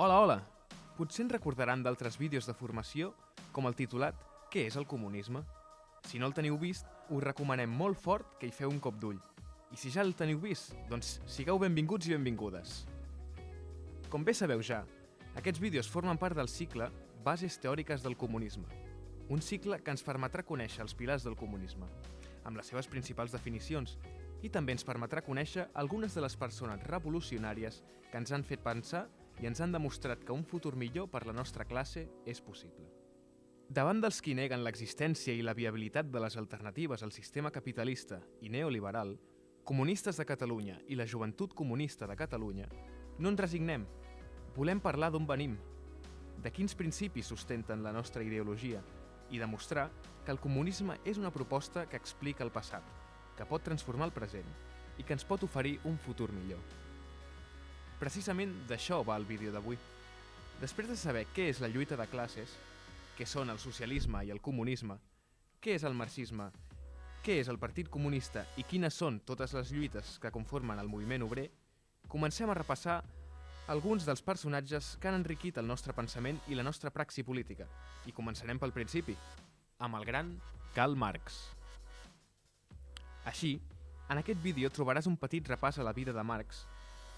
Hola, hola! Potser en recordaran d'altres vídeos de formació com el titulat «Què és el comunisme?». Si no el teniu vist, us recomanem molt fort que hi feu un cop d'ull. I si ja el teniu vist, doncs sigueu benvinguts i benvingudes. Com bé sabeu ja, aquests vídeos formen part del cicle Bases teòriques del comunisme, un cicle que ens permetrà conèixer els pilars del comunisme, amb les seves principals definicions, i també ens permetrà conèixer algunes de les persones revolucionàries que ens han fet pensar i ens han demostrat que un futur millor per la nostra classe és possible. Davant dels qui neguen l'existència i la viabilitat de les alternatives al sistema capitalista i neoliberal, Comunistes de Catalunya i la Joventut Comunista de Catalunya, no ens resignem. Volem parlar d'on venim, de quins principis sustenten la nostra ideologia i demostrar que el comunisme és una proposta que explica el passat, que pot transformar el present i que ens pot oferir un futur millor. Precisament d'això va el vídeo d'avui. Després de saber què és la lluita de classes, què són el socialisme i el comunisme, què és el marxisme, què és el Partit Comunista i quines són totes les lluites que conformen el moviment obrer, comencem a repassar alguns dels personatges que han enriquit el nostre pensament i la nostra praxi política. I començarem pel principi, amb el gran Karl Marx. Així, en aquest vídeo trobaràs un petit repàs a la vida de Marx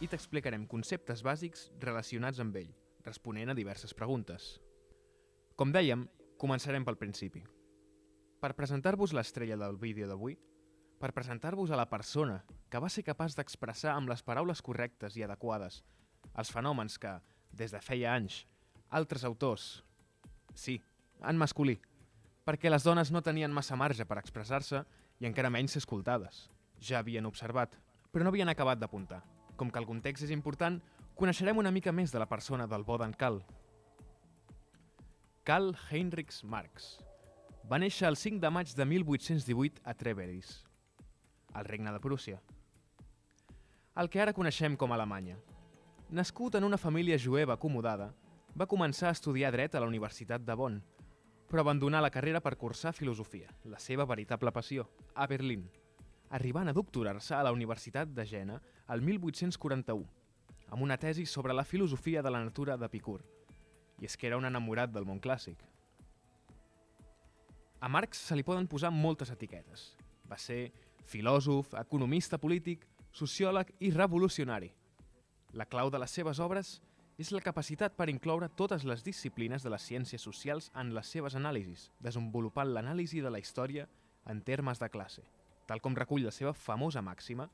i t'explicarem conceptes bàsics relacionats amb ell, responent a diverses preguntes. Com dèiem, començarem pel principi. Per presentar-vos l'estrella del vídeo d'avui, per presentar-vos a la persona que va ser capaç d'expressar amb les paraules correctes i adequades els fenòmens que, des de feia anys, altres autors, sí, en masculí, perquè les dones no tenien massa marge per expressar-se i encara menys ser escoltades. Ja havien observat, però no havien acabat d'apuntar. Com que el context és important, coneixerem una mica més de la persona del bo d'en Karl. Karl Heinrich Marx va néixer el 5 de maig de 1818 a Treveris, al Regne de Prússia, el que ara coneixem com Alemanya. Nascut en una família jueva acomodada, va començar a estudiar dret a la Universitat de Bonn, però abandonà la carrera per cursar filosofia, la seva veritable passió, a Berlín, arribant a doctorar-se a la Universitat de Jena el 1841, amb una tesi sobre la filosofia de la natura d'Epicur, i és que era un enamorat del món clàssic. A Marx se li poden posar moltes etiquetes. Va ser filòsof, economista polític, sociòleg i revolucionari. La clau de les seves obres és la capacitat per incloure totes les disciplines de les ciències socials en les seves anàlisis, desenvolupant l'anàlisi de la història en termes de classe. Tal com recull la seva famosa màxima,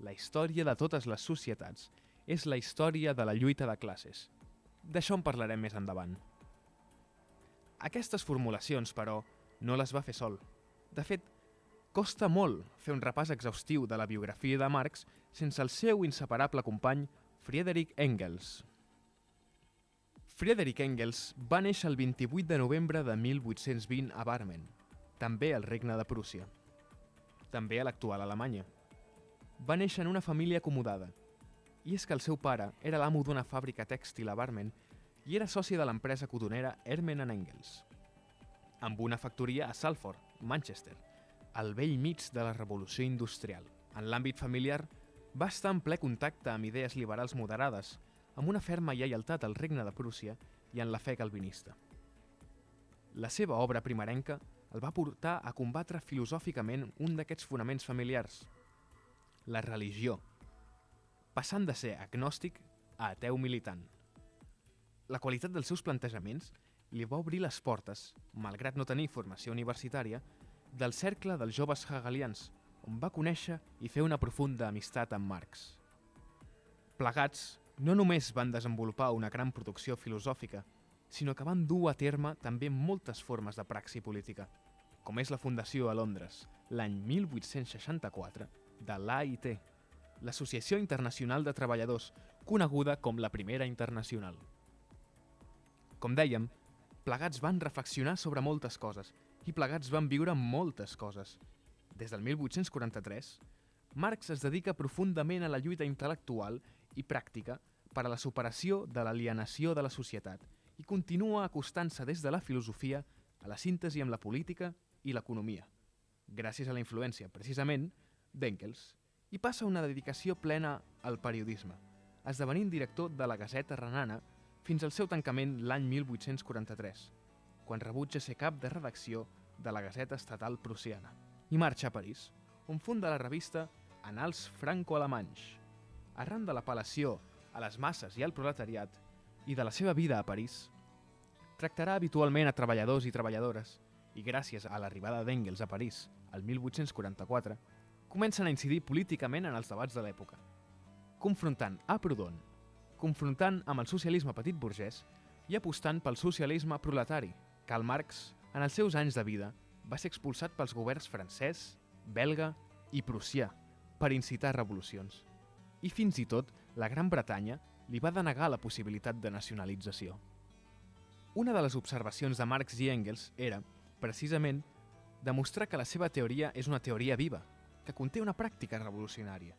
la història de totes les societats és la història de la lluita de classes. D'això en parlarem més endavant. Aquestes formulacions, però, no les va fer sol. De fet, costa molt fer un repàs exhaustiu de la biografia de Marx sense el seu inseparable company Friedrich Engels. Friedrich Engels va néixer el 28 de novembre de 1820 a Barmen, també al Regne de Prússia, també a l'actual Alemanya. Va néixer en una família acomodada, i és que el seu pare era l'amo d'una fàbrica tèxtil a Barmen i era soci de l'empresa cotonera Ermen & Engels, amb una factoria a Salford, Manchester, al bell mig de la revolució industrial. En l'àmbit familiar, va estar en ple contacte amb idees liberals moderades, amb una ferma lleialtat al Regne de Prússia i en la fe calvinista. La seva obra primerenca el va portar a combatre filosòficament un d'aquests fonaments familiars, la religió, passant de ser agnòstic a ateu militant. La qualitat dels seus plantejaments li va obrir les portes, malgrat no tenir formació universitària, del cercle dels joves hegelians, on va conèixer i fer una profunda amistat amb Marx. Plegats, no només van desenvolupar una gran producció filosòfica, sinó que van dur a terme també moltes formes de praxi política, com és la fundació a Londres, l'any 1864, de l'AIT, l'Associació Internacional de Treballadors, coneguda com la Primera Internacional. Com dèiem, plegats van reflexionar sobre moltes coses i plegats van viure moltes coses. Des del 1843, Marx es dedica profundament a la lluita intel·lectual i pràctica per a la superació de l'alienació de la societat i continua acostant-se des de la filosofia a la síntesi amb la política i l'economia, gràcies a la influència, precisament, d'Engels, i passa una dedicació plena al periodisme, esdevenint director de la Gaceta Renana fins al seu tancament l'any 1843, quan rebutja ser cap de redacció de la Gaceta Estatal Prussiana i marxa a París, on funda la revista Annals Franco-Alemanys. Arran de l'apel·lació a les masses i al proletariat i de la seva vida a París, tractarà habitualment a treballadors i treballadores i gràcies a l'arribada d'Engels a París el 1844, comencen a incidir políticament en els debats de l'època, confrontant a Proudhon, confrontant amb el socialisme petit burgès i apostant pel socialisme proletari. Karl Marx, en els seus anys de vida, va ser expulsat pels governs francès, belga i prussià per incitar revolucions. I fins i tot la Gran Bretanya li va denegar la possibilitat de nacionalització. Una de les observacions de Marx i Engels era, precisament, demostrar que la seva teoria és una teoria viva, que conté una pràctica revolucionària,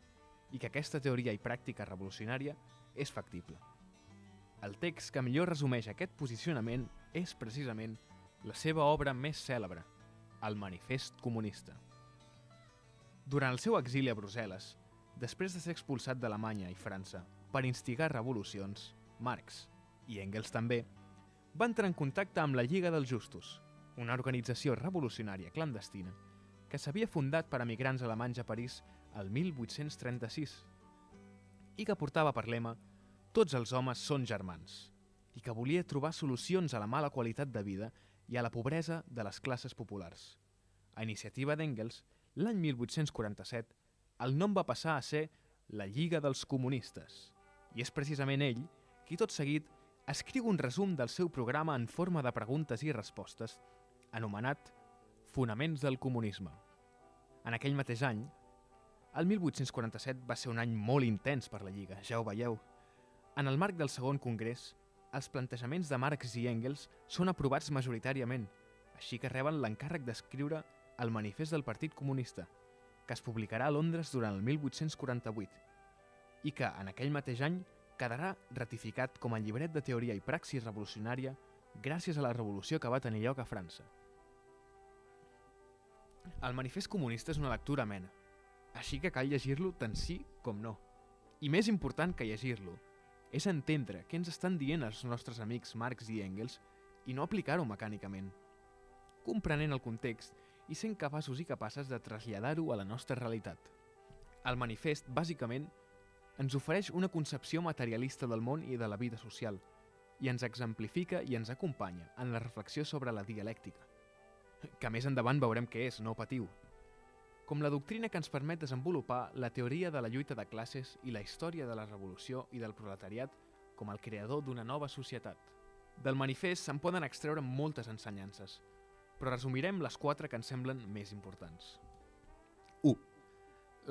i que aquesta teoria i pràctica revolucionària és factible. El text que millor resumeix aquest posicionament és precisament la seva obra més cèlebre, el Manifest Comunista. Durant el seu exili a Brussel·les, després de ser expulsat d'Alemanya i França per instigar revolucions, Marx, i Engels també, va entrar en contacte amb la Lliga dels Justos, una organització revolucionària clandestina que s'havia fundat per emigrants alemanys a París el 1836 i que portava per lema «Tots els homes són germans» i que volia trobar solucions a la mala qualitat de vida i a la pobresa de les classes populars. A iniciativa d'Engels, l'any 1847, el nom va passar a ser la Lliga dels Comunistes, i és precisament ell qui tot seguit escriu un resum del seu programa en forma de preguntes i respostes, anomenat Fonaments del Comunisme. En aquell mateix any, el 1847 va ser un any molt intens per la Lliga, ja ho veieu. En el marc del segon congrés, els plantejaments de Marx i Engels són aprovats majoritàriament, així que reben l'encàrrec d'escriure el Manifest del Partit Comunista, que es publicarà a Londres durant el 1848 i que, en aquell mateix any, quedarà ratificat com a llibret de teoria i praxis revolucionària gràcies a la revolució que va tenir lloc a França. El Manifest Comunista és una lectura amena, així que cal llegir-lo tant sí com no. I més important que llegir-lo és entendre què ens estan dient els nostres amics Marx i Engels i no aplicar-ho mecànicament, comprenent el context i sent capaços i capaces de traslladar-ho a la nostra realitat. El manifest, bàsicament, ens ofereix una concepció materialista del món i de la vida social, i ens exemplifica i ens acompanya en la reflexió sobre la dialèctica, que més endavant veurem què és, no patiu, com la doctrina que ens permet desenvolupar la teoria de la lluita de classes i la història de la revolució i del proletariat com el creador d'una nova societat. Del manifest se'n poden extreure moltes ensenyances, però resumirem les 4 que ens semblen més importants. 1.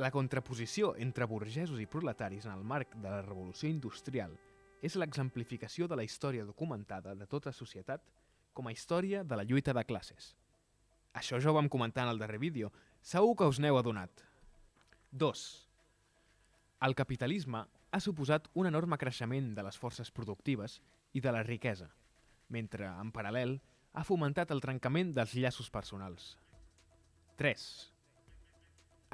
La contraposició entre burgesos i proletaris en el marc de la revolució industrial és l'exemplificació de la història documentada de tota societat com a història de la lluita de classes. Això ja ho vam comentar en el darrer vídeo, segur que us n'heu adonat. 2. El capitalisme ha suposat un enorme creixement de les forces productives i de la riquesa, mentre, en paral·lel, ha fomentat el trencament dels llaços personals. 3.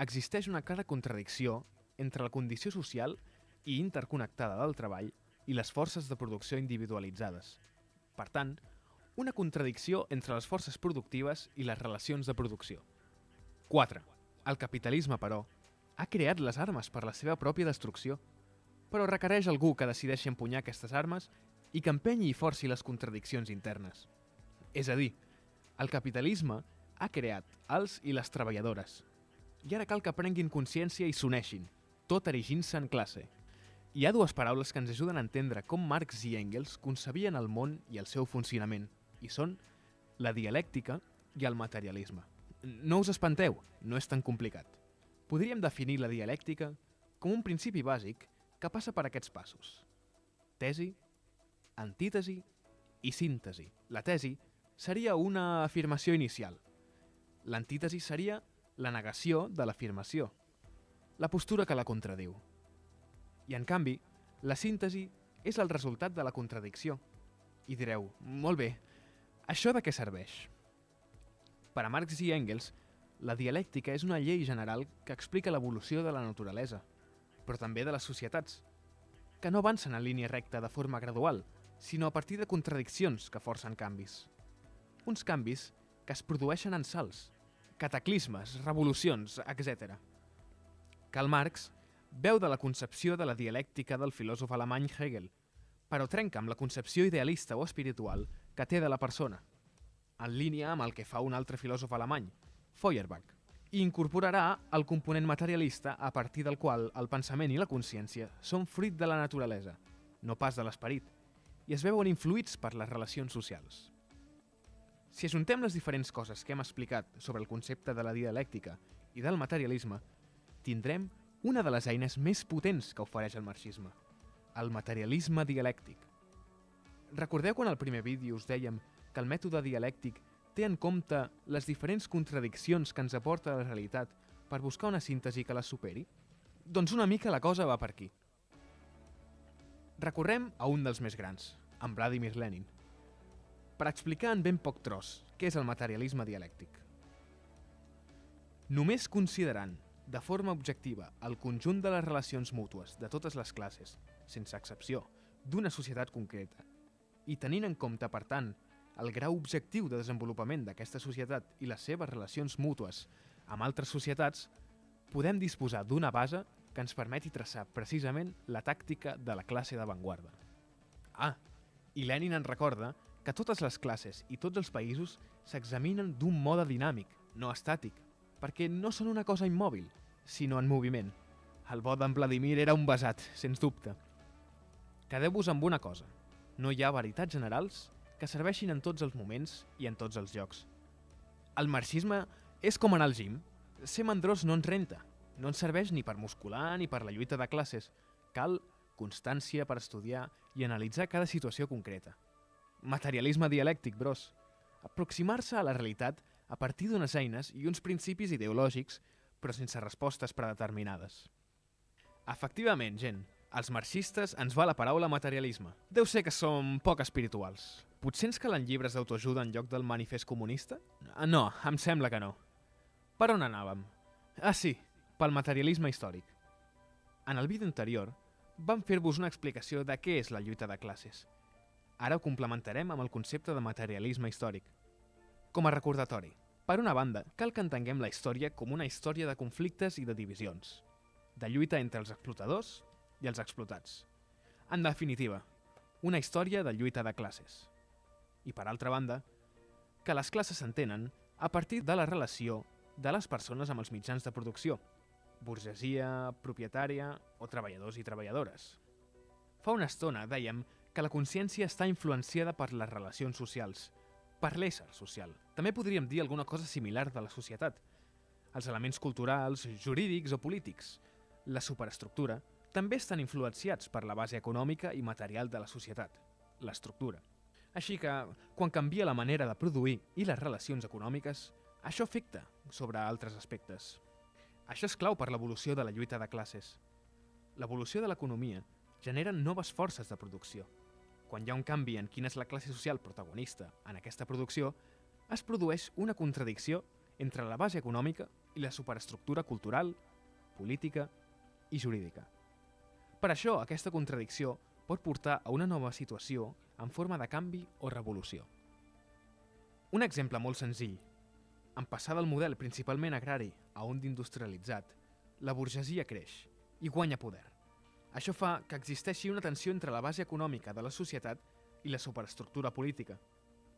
Existeix una clara contradicció entre la condició social i interconnectada del treball i les forces de producció individualitzades. Per tant, una contradicció entre les forces productives i les relacions de producció. 4. El capitalisme, però, ha creat les armes per la seva pròpia destrucció, però requereix algú que decideixi empunyar aquestes armes i que empenyi i forci les contradiccions internes. És a dir, el capitalisme ha creat els i les treballadores. I ara cal que prenguin consciència i s'uneixin, tot erigint-se en classe. Hi ha 2 paraules que ens ajuden a entendre com Marx i Engels concebien el món i el seu funcionament, i són la dialèctica i el materialisme. No us espanteu, no és tan complicat. Podríem definir la dialèctica com un principi bàsic que passa per aquests passos: tesi, antítesi i síntesi. La tesi seria una afirmació inicial. L'antítesi seria la negació de l'afirmació, la postura que la contradiu. I, en canvi, la síntesi és el resultat de la contradicció. I direu, molt bé, això de què serveix? Per a Marx i Engels, la dialèctica és una llei general que explica l'evolució de la naturalesa, però també de les societats, que no avancen en línia recta de forma gradual, sinó a partir de contradiccions que forcen canvis. Uns canvis que es produeixen en salts, cataclismes, revolucions, etc. Karl Marx veu de la concepció de la dialèctica del filòsof alemany Hegel, però trenca amb la concepció idealista o espiritual que té de la persona, en línia amb el que fa un altre filòsof alemany, Feuerbach, i incorporarà el component materialista a partir del qual el pensament i la consciència són fruit de la naturalesa, no pas de l'esperit, i es veuen influïts per les relacions socials. Si ajuntem les diferents coses que hem explicat sobre el concepte de la dialèctica i del materialisme, tindrem una de les eines més potents que ofereix el marxisme, el materialisme dialèctic. Recordeu quan al primer vídeo us dèiem que el mètode dialèctic té en compte les diferents contradiccions que ens aporta la realitat per buscar una síntesi que les superi? Doncs una mica la cosa va per aquí. Recorrem a un dels més grans, en Vladimir Lenin, per explicar en ben poc tros què és el materialisme dialèctic. Només considerant de forma objectiva el conjunt de les relacions mútues de totes les classes, sense excepció, d'una societat concreta, i tenint en compte, per tant, el grau objectiu de desenvolupament d'aquesta societat i les seves relacions mútues amb altres societats, podem disposar d'una base que ens permeti traçar precisament la tàctica de la classe d'avantguarda. I Lenin ens recorda que totes les classes i tots els països s'examinen d'un mode dinàmic, no estàtic, perquè no són una cosa immòbil, sinó en moviment. El bo d'en Vladimir era un besat, sens dubte. Quedeu-vos amb una cosa. No hi ha veritats generals que serveixin en tots els moments i en tots els llocs. El marxisme és com anar al gim. Ser mandrós no ens renta. No ens serveix ni per muscular ni per la lluita de classes. Cal constància per estudiar i analitzar cada situació concreta. Materialisme dialèctic, bros. Aproximar-se a la realitat a partir d'unes eines i uns principis ideològics, però sense respostes predeterminades. Efectivament, gent, als marxistes ens va la paraula materialisme. Deu ser que som poc espirituals. Potser ens calen llibres d'autoajuda en lloc del manifest comunista? No, em sembla que no. Per on anàvem? Sí, pel materialisme històric. En el vídeo anterior vam fer-vos una explicació de què és la lluita de classes. Ara ho complementarem amb el concepte de materialisme històric. Com a recordatori, per una banda, cal que entenguem la història com una història de conflictes i de divisions, de lluita entre els explotadors i els explotats. En definitiva, una història de lluita de classes. I per altra banda, que les classes s'entenen a partir de la relació de les persones amb els mitjans de producció, burgesia, propietària o treballadors i treballadores. Fa una estona dèiem que la consciència està influenciada per les relacions socials, per l'ésser social. També podríem dir alguna cosa similar de la societat. Els elements culturals, jurídics o polítics, la superestructura, també estan influenciats per la base econòmica i material de la societat, l'estructura. Així que, quan canvia la manera de produir i les relacions econòmiques, això afecta sobre altres aspectes. Això és clau per l'evolució de la lluita de classes. L'evolució de l'economia genera noves forces de producció. Quan hi ha un canvi en quina és la classe social protagonista en aquesta producció, es produeix una contradicció entre la base econòmica i la superestructura cultural, política i jurídica. Per això, aquesta contradicció pot portar a una nova situació en forma de canvi o revolució. Un exemple molt senzill. En passar del model principalment agrari a un d'industrialitzat, la burgesia creix i guanya poder. Això fa que existeixi una tensió entre la base econòmica de la societat i la superestructura política,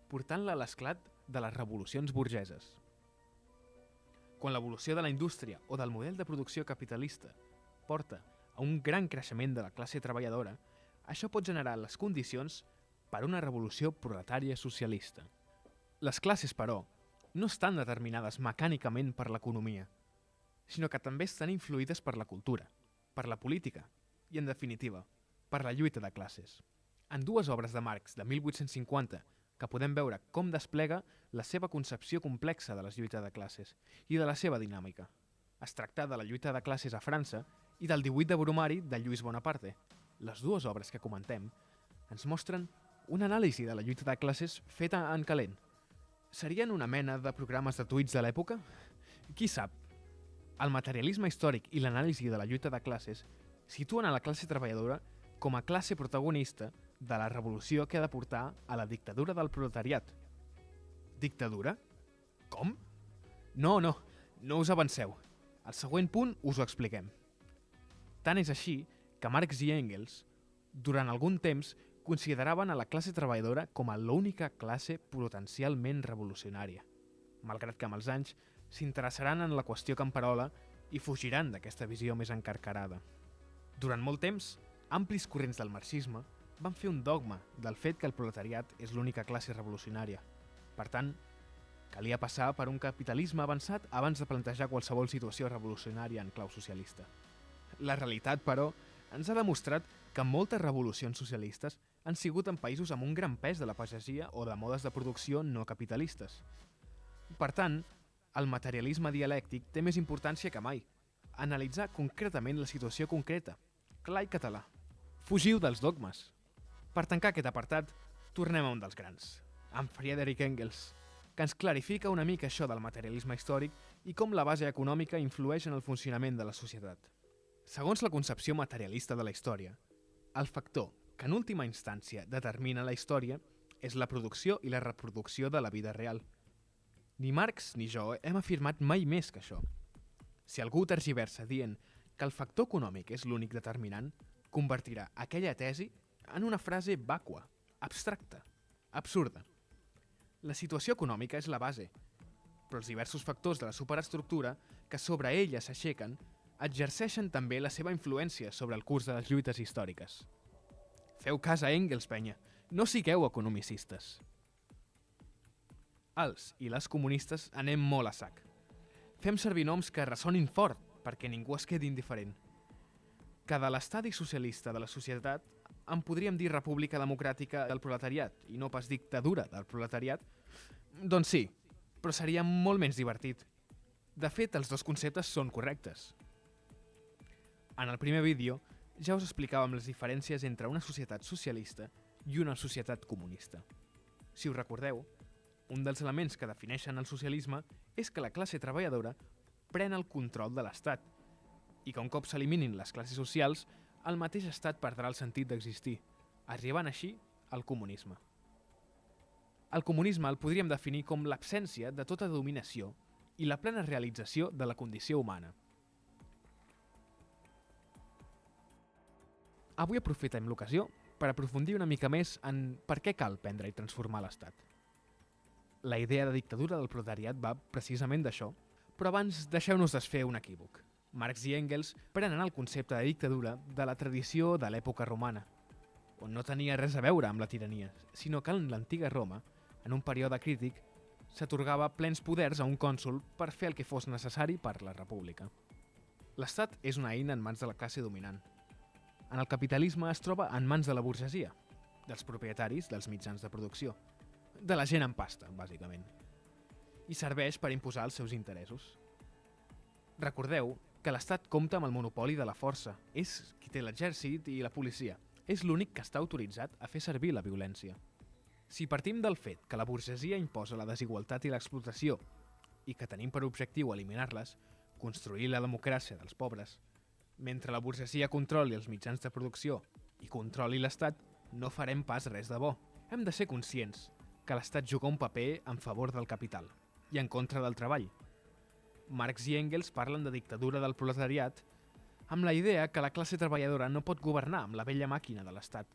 portant-la a l'esclat de les revolucions burgeses. Quan l'evolució de la indústria o del model de producció capitalista porta a un gran creixement de la classe treballadora, això pot generar les condicions per a una revolució proletària socialista. Les classes, però, no estan determinades mecànicament per l'economia, sinó que també estan influïdes per la cultura, per la política i, en definitiva, per la lluita de classes. En dues obres de Marx de 1850 que podem veure com desplega la seva concepció complexa de les lluites de classes i de la seva dinàmica. Es tracta de la lluita de classes a França i del 18 de Bromari de Lluís Bonaparte. Les dues obres que comentem ens mostren una anàlisi de la lluita de classes feta en calent. Serien una mena de programes de tuits de l'època? Qui sap? El materialisme històric i l'anàlisi de la lluita de classes situen a la classe treballadora com a classe protagonista de la revolució que ha de portar a la dictadura del proletariat. Dictadura? Com? No us avanceu. Al següent punt us ho expliquem. Tant és així que Marx i Engels, durant algun temps, consideraven a la classe treballadora com a l'única classe potencialment revolucionària, malgrat que amb els anys s'interessaran en la qüestió camperola i fugiran d'aquesta visió més encarcarada. Durant molt temps, amplis corrents del marxisme van fer un dogma del fet que el proletariat és l'única classe revolucionària. Per tant, calia passar per un capitalisme avançat abans de plantejar qualsevol situació revolucionària en clau socialista. La realitat, però, ens ha demostrat que moltes revolucions socialistes han sigut en països amb un gran pes de la pagesia o de modes de producció no capitalistes. Per tant, el materialisme dialèctic té més importància que mai. Analitzar concretament la situació concreta, clar i català. Fugiu dels dogmes. Per tancar aquest apartat, tornem a un dels grans, amb Friedrich Engels, que ens clarifica una mica això del materialisme històric i com la base econòmica influeix en el funcionament de la societat. Segons la concepció materialista de la història, el factor que en última instància determina la història és la producció i la reproducció de la vida real. Ni Marx ni jo hem afirmat mai més que això. Si algú tergiversa dient que el factor econòmic és l'únic determinant, convertirà aquella tesi en una frase vàcua, abstracta, absurda. La situació econòmica és la base, però els diversos factors de la superestructura que sobre ella s'aixequen exerceixen també la seva influència sobre el curs de les lluites històriques. Feu cas a Engels, penya, no sigueu economicistes. Els i les comunistes anem molt a sac. Fem servir noms que ressonin fort perquè ningú es quedi indiferent. Que de l'estadi socialista de la societat en podríem dir república democràtica del proletariat i no pas dictadura del proletariat? Doncs sí, però seria molt menys divertit. De fet, els dos conceptes són correctes. En el primer vídeo ja us explicàvem les diferències entre una societat socialista i una societat comunista. Si us recordeu, un dels elements que defineixen el socialisme és que la classe treballadora pren el control de l'Estat i que un cop s'eliminin les classes socials, el mateix estat perdrà el sentit d'existir, arribant així al comunisme. El comunisme el podríem definir com l'absència de tota dominació i la plena realització de la condició humana. Avui aprofitem l'ocasió per aprofundir una mica més en per què cal prendre i transformar l'Estat. La idea de dictadura del proletariat va precisament d'això, però abans deixeu-nos desfer un equívoc. Marx i Engels prenen el concepte de dictadura de la tradició de l'època romana, on no tenia res a veure amb la tirania, sinó que en l'antiga Roma, en un període crític, s'atorgava plens poders a un cònsol per fer el que fos necessari per la república. L'Estat és una eina en mans de la classe dominant. En el capitalisme es troba en mans de la burgesia, dels propietaris dels mitjans de producció, de la gent amb pasta, bàsicament, i serveix per imposar els seus interessos. Recordeu que l'Estat compta amb el monopoli de la força, és qui té l'exèrcit i la policia, és l'únic que està autoritzat a fer servir la violència. Si partim del fet que la burgesia imposa la desigualtat i l'explotació i que tenim per objectiu eliminar-les, construir la democràcia dels pobres, mentre la burgesia controli els mitjans de producció i controli l'Estat, no farem pas res de bo. Hem de ser conscients que l'Estat juga un paper en favor del capital i en contra del treball. Marx i Engels parlen de dictadura del proletariat amb la idea que la classe treballadora no pot governar amb la vella màquina de l'Estat,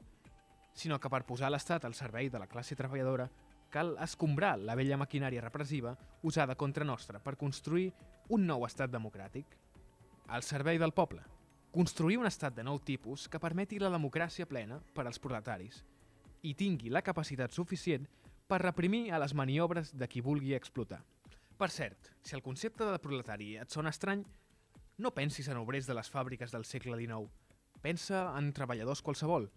sinó que per posar l'Estat al servei de la classe treballadora cal escombrar la vella maquinària repressiva usada contra nostra per construir un nou estat democràtic, al servei del poble. Construir un estat de nou tipus que permeti la democràcia plena per als proletaris i tingui la capacitat suficient per reprimir a les maniobres de qui vulgui explotar. Per cert, si el concepte de proletari et sona estrany, no pensis en obrers de les fàbriques del segle XIX. Pensa en treballadors qualsevol,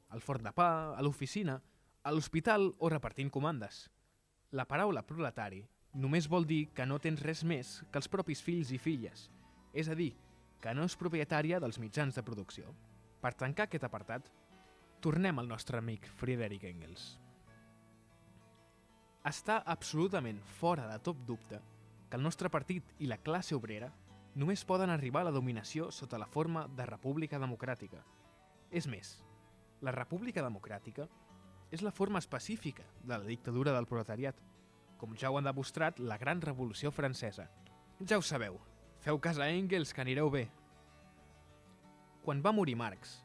al forn de pa, a l'oficina, a l'hospital o repartint comandes. La paraula proletari només vol dir que no tens res més que els propis fills i filles, és a dir, que no és propietària dels mitjans de producció. Per tancar aquest apartat, tornem al nostre amic Friedrich Engels. Està absolutament fora de tot dubte que el nostre partit i la classe obrera només poden arribar a la dominació sota la forma de república democràtica. És més, La República Democràtica és la forma específica de la dictadura del proletariat, com ja ho ha demostrat la Gran Revolució Francesa. Ja ho sabeu, feu cas a Engels que anireu bé. Quan va morir Marx,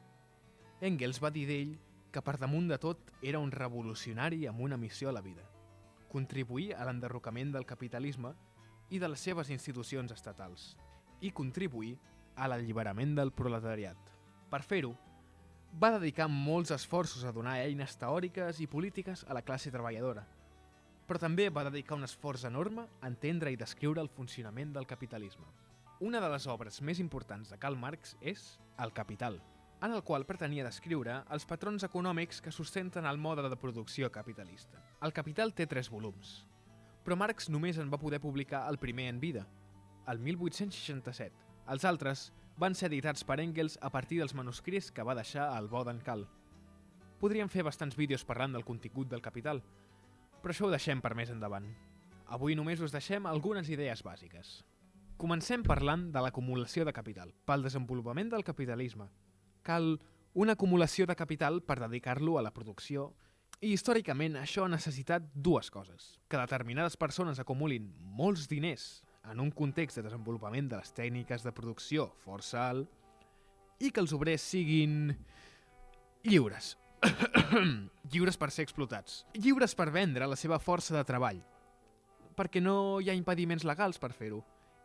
Engels va dir d'ell que per damunt de tot era un revolucionari amb una missió a la vida: contribuir a l'enderrocament del capitalisme i de les seves institucions estatals, i contribuir a l'alliberament del proletariat. Per fer-ho, va dedicar molts esforços a donar eines teòriques i polítiques a la classe treballadora, però també va dedicar un esforç enorme a entendre i descriure el funcionament del capitalisme. Una de les obres més importants de Karl Marx és El Capital, en el qual pretenia descriure els patrons econòmics que sustenten el mode de producció capitalista. El Capital té 3 volums, però Marx només en va poder publicar el primer en vida, el 1867. Els altres van ser editats per Engels a partir dels manuscrits que va deixar al Bodencal. Podríem fer bastants vídeos parlant del contingut del Capital, però això ho deixem per més endavant. Avui només us deixem algunes idees bàsiques. Comencem parlant de l'acumulació de capital. Pel desenvolupament del capitalisme, cal una acumulació de capital per dedicar-lo a la producció, i històricament això ha necessitat 2 coses: que determinades persones acumulin molts diners en un context de desenvolupament de les tècniques de producció força alt, i que els obrers siguin lliures. Lliures per ser explotats. Lliures per vendre la seva força de treball, perquè no hi ha impediments legals per fer-ho,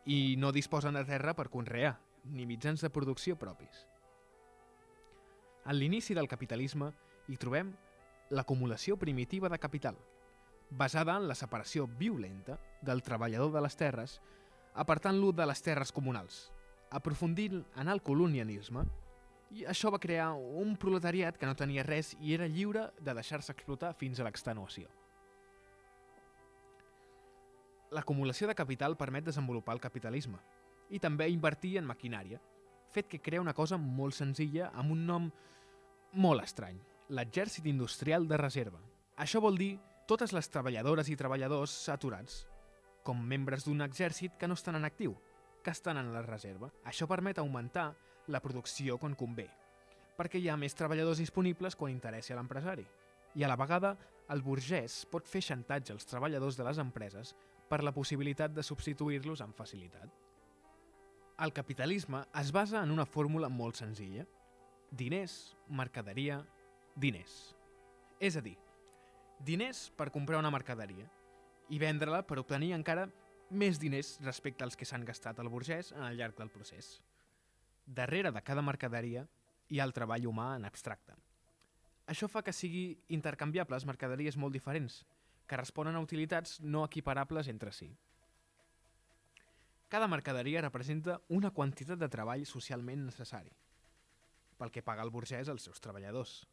i no disposen de terra per conrear, ni mitjans de producció propis. En l'inici del capitalisme hi trobem l'acumulació primitiva de capital, basada en la separació violenta del treballador de les terres, apartant-lo de les terres comunals, aprofundint en el colonialisme, i això va crear un proletariat que no tenia res i era lliure de deixar-se explotar fins a l'extenuació. L'acumulació de capital permet desenvolupar el capitalisme i també invertir en maquinària, fet que crea una cosa molt senzilla amb un nom molt estrany: l'exèrcit industrial de reserva. Això vol dir totes les treballadores i treballadors aturats, com membres d'un exèrcit que no estan en actiu, que estan en la reserva. Això permet augmentar la producció quan convé, perquè hi ha més treballadors disponibles quan interessa a l'empresari, i a la vegada el burgès pot fer xantatge als treballadors de les empreses per la possibilitat de substituir-los amb facilitat. El capitalisme es basa en una fórmula molt senzilla: diners, mercaderia, diners. És a dir, diners per comprar una mercaderia i vendre-la per obtenir encara més diners respecte als que s'han gastat el burgès al llarg del procés. Darrere de cada mercaderia hi ha el treball humà en abstracte. Això fa que sigui intercanviables mercaderies molt diferents, que responen a utilitats no equiparables entre si. Cada mercaderia representa una quantitat de treball socialment necessari, pel que paga el burgès als seus treballadors.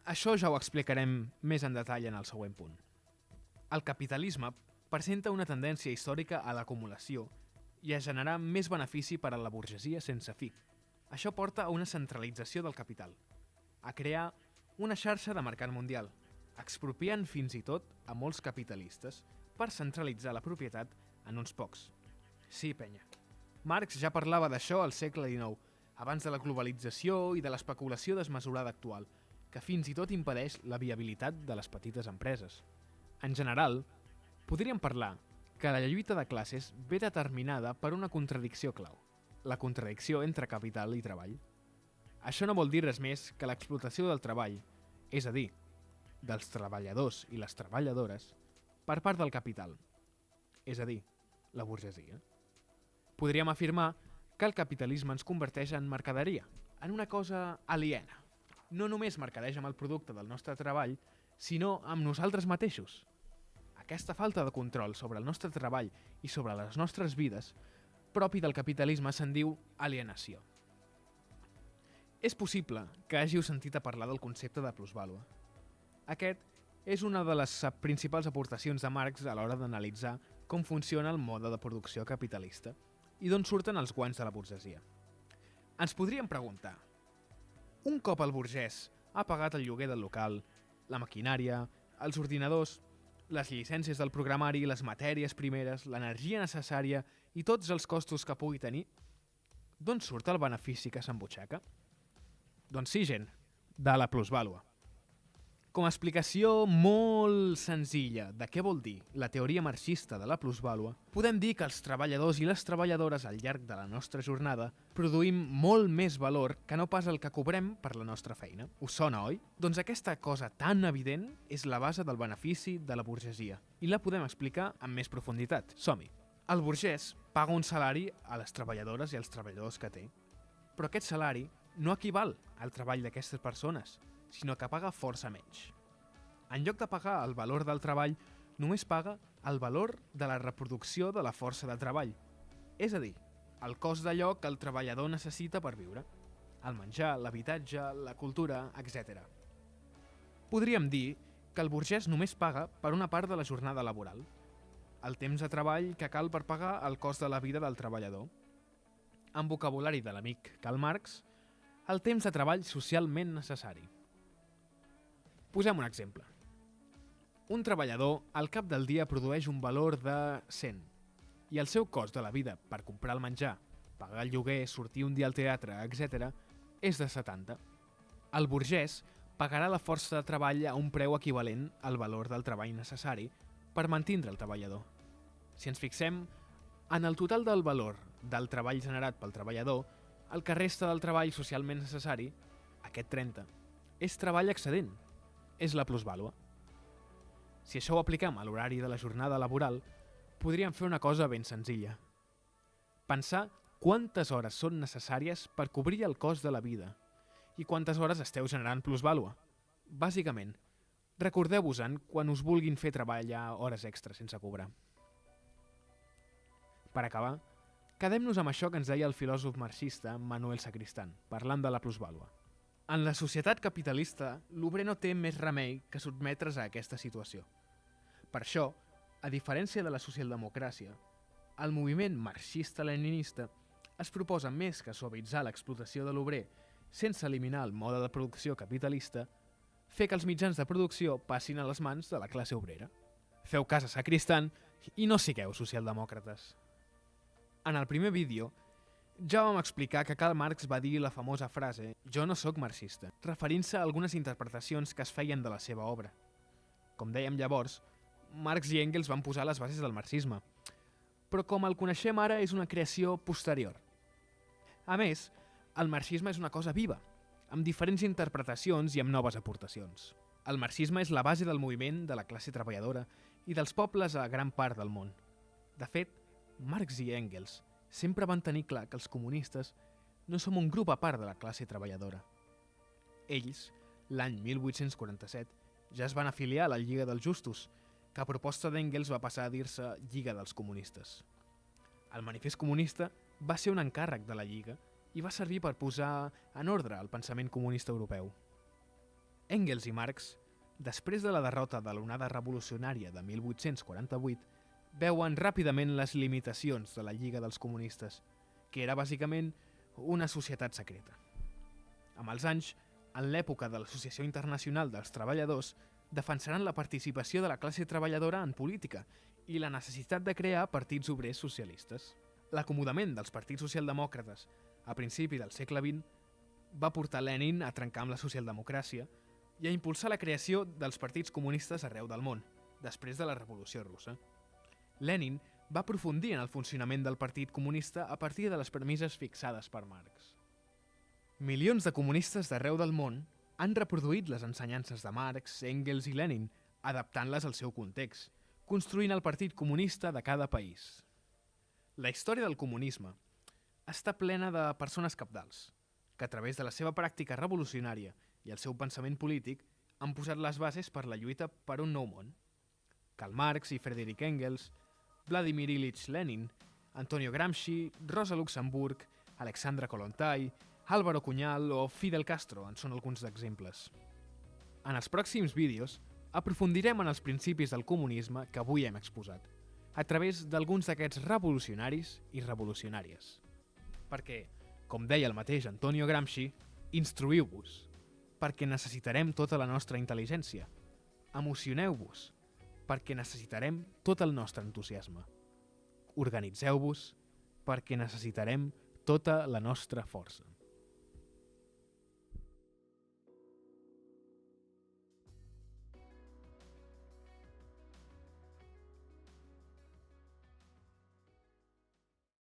Això ja ho explicarem més en detall en el següent punt. El capitalisme presenta una tendència històrica a l'acumulació i a generar més benefici per a la burgesia sense fi. Això porta a una centralització del capital, a crear una xarxa de mercat mundial, expropiant fins i tot a molts capitalistes per centralitzar la propietat en uns pocs. Sí, penya. Marx ja parlava d'això al segle XIX, abans de la globalització i de l'especulació desmesurada actual, que fins i tot impedeix la viabilitat de les petites empreses. En general, podríem parlar que la lluita de classes ve determinada per una contradicció clau: la contradicció entre capital i treball. Això no vol dir res més que l'explotació del treball, és a dir, dels treballadors i les treballadores, per part del capital, és a dir, la burgesia. Podríem afirmar que el capitalisme ens converteix en mercaderia, en una cosa aliena. No només mercadeja amb el producte del nostre treball, sinó amb nosaltres mateixos. Aquesta falta de control sobre el nostre treball i sobre les nostres vides, propi del capitalisme, se'n diu alienació. És possible que hàgiu sentit a parlar del concepte de plusvàlua. Aquest és una de les principals aportacions de Marx a l'hora d'analitzar com funciona el mode de producció capitalista i d'on surten els guanys de la burgesia. Ens podríem preguntar: un cop el burgès ha pagat el lloguer del local, la maquinària, els ordinadors, les llicències del programari, les matèries primeres, l'energia necessària i tots els costos que pugui tenir, d'on surt el benefici que s'embutxaca? Doncs sí, gent, de la plusvàlua. Com a explicació molt senzilla de què vol dir la teoria marxista de la plusvàlua, podem dir que els treballadors i les treballadores al llarg de la nostra jornada produïm molt més valor que no pas el que cobrem per la nostra feina. Us sona, oi? Doncs aquesta cosa tan evident és la base del benefici de la burgesia i la podem explicar amb més profunditat. Som-hi! El burgès paga un salari a les treballadores i als treballadors que té, però aquest salari no equival al treball d'aquestes persones, sinó que paga força menys. En lloc de pagar el valor del treball, només paga el valor de la reproducció de la força de treball, és a dir, el cost d'allò que el treballador necessita per viure, el menjar, l'habitatge, la cultura, etc. Podríem dir que el burgès només paga per una part de la jornada laboral, el temps de treball que cal per pagar el cost de la vida del treballador. En vocabulari de l'amic Karl Marx, el temps de treball socialment necessari. Posem un exemple. Un treballador al cap del dia produeix un valor de 100 i el seu cost de la vida per comprar el menjar, pagar el lloguer, sortir un dia al teatre, etc., és de 70. El burgès pagarà la força de treball a un preu equivalent al valor del treball necessari per mantindre el treballador. Si ens fixem en el total del valor del treball generat pel treballador, el que resta del treball socialment necessari, aquest 30, és treball excedent, és la plusvàlua. Si això ho apliquem a l'horari de la jornada laboral, podríem fer una cosa ben senzilla. Pensar quantes hores són necessàries per cobrir el cost de la vida i quantes hores esteu generant plusvàlua. Bàsicament, recordeu-vos-en quan us vulguin fer treballar hores extres sense cobrar. Per acabar, quedem-nos amb això que ens deia el filòsof marxista Manuel Sacristán, parlant de la plusvàlua. En la societat capitalista, l'obrer no té més remei que sotmetre's a aquesta situació. Per això, a diferència de la socialdemocràcia, el moviment marxista-leninista es proposa més que suavitzar l'explotació de l'obrer sense eliminar el mode de producció capitalista, fer que els mitjans de producció passin a les mans de la classe obrera. Feu cas a Sacristán i no sigueu socialdemòcrates. En el primer vídeo, ja vam explicar que Karl Marx va dir la famosa frase «Jo no sóc marxista», referint-se a algunes interpretacions que es feien de la seva obra. Com dèiem llavors, Marx i Engels van posar les bases del marxisme, però com el coneixem ara és una creació posterior. A més, el marxisme és una cosa viva, amb diferents interpretacions i amb noves aportacions. El marxisme és la base del moviment de la classe treballadora i dels pobles a gran part del món. De fet, Marx i Engels sempre van tenir clar que els comunistes no som un grup a part de la classe treballadora. Ells, l'any 1847, ja es van afiliar a la Lliga dels Justos, que a proposta d'Engels va passar a dir-se Lliga dels Comunistes. El manifest comunista va ser un encàrrec de la Lliga i va servir per posar en ordre el pensament comunista europeu. Engels i Marx, després de la derrota de l'onada revolucionària de 1848, veuen ràpidament les limitacions de la Lliga dels Comunistes, que era bàsicament una societat secreta. Amb els anys, en l'època de l'Associació Internacional dels Treballadors, defensaran la participació de la classe treballadora en política i la necessitat de crear partits obrers socialistes. L'acomodament dels partits socialdemòcrates a principi del segle XX va portar Lenin a trencar amb la socialdemocràcia i a impulsar la creació dels partits comunistes arreu del món, després de la Revolució Russa. Lenin va aprofundir en el funcionament del Partit Comunista a partir de les premisses fixades per Marx. Milions de comunistes d'arreu del món han reproduït les ensenyances de Marx, Engels i Lenin, adaptant-les al seu context, construint el Partit Comunista de cada país. La història del comunisme està plena de persones cabdals, que a través de la seva pràctica revolucionària i el seu pensament polític han posat les bases per la lluita per un nou món. Karl Marx i Friedrich Engels, Vladimir Ilyich Lenin, Antonio Gramsci, Rosa Luxemburg, Alexandra Kollontai, Álvaro Cuñal o Fidel Castro en són alguns d'exemples. En els pròxims vídeos aprofundirem en els principis del comunisme que avui hem exposat, a través d'alguns d'aquests revolucionaris i revolucionàries. Perquè, com deia el mateix Antonio Gramsci, instruïu-vos, perquè necessitarem tota la nostra intel·ligència. Emocioneu-vos, perquè necessitarem tot el nostre entusiasme. Organitzeu-vos, perquè necessitarem tota la nostra força.